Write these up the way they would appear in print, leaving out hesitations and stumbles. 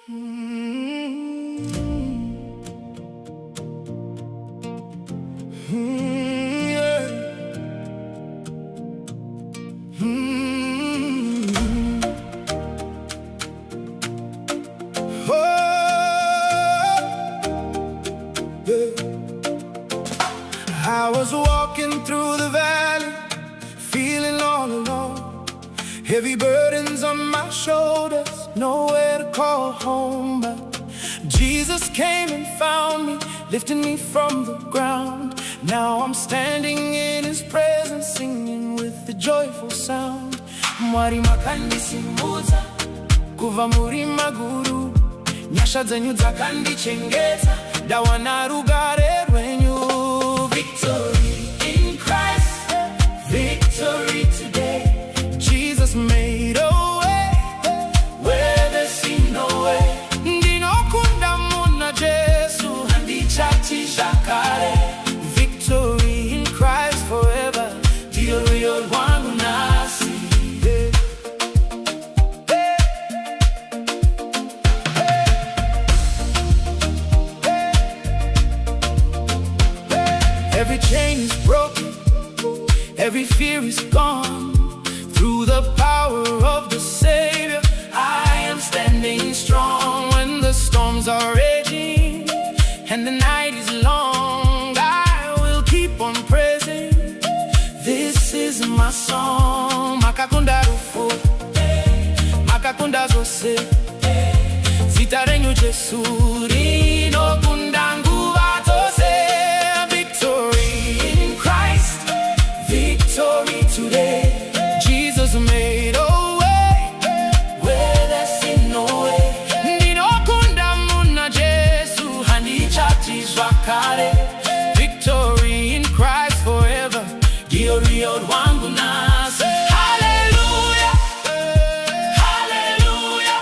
Yeah. Oh, yeah. I was walking through the valley, feeling all alone. Heavy burdens on my shoulders, nowhere to call home. But Jesus came and found me, lifting me from the ground. Now I'm standing in His presence, singing with a joyful sound. Mwari makandisimudza kuva muri maguru, nyasha dzenyu dzakandichengeta, ndawana rugare rwenyu. Victory in Christ, victory today. Jesus made a way where there seemed no way. Ndinokunda muna Jesu, handichatisha kare. Victory in Christ forever, ndiyo wangu nasi. Every chain is broken, every fear is gone. Through the power of the Savior, I am standing strong. When the storms are raging and the night is long, I will keep on praising. This is my song. Makakunda rufu, makakunda zose, zitarenyu Jesu rinokunda nguva tose. Victory today. Jesus made a way where there seemed no way. Ndinokunda muna Jesu, handichatisha kare. Victory in Christ forever, ndiyo wangu nasi. Hallelujah, hallelujah.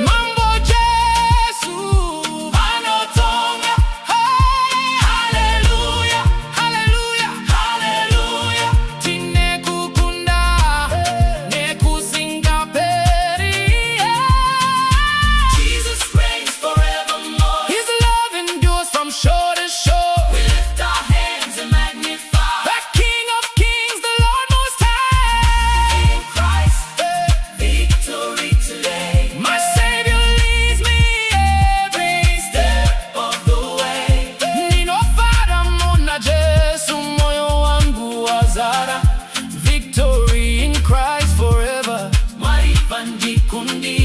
Mambo Jesu anotonga. Hallelujah, hallelujah. Shore to shore, we lift our hands and magnify the King of Kings, the Lord Most High. In Christ, victory today. My Savior leads me every step of the way. Ninofada muna Jesu, moyo wangu wazara. Victory in Christ forever, marifandi kundi.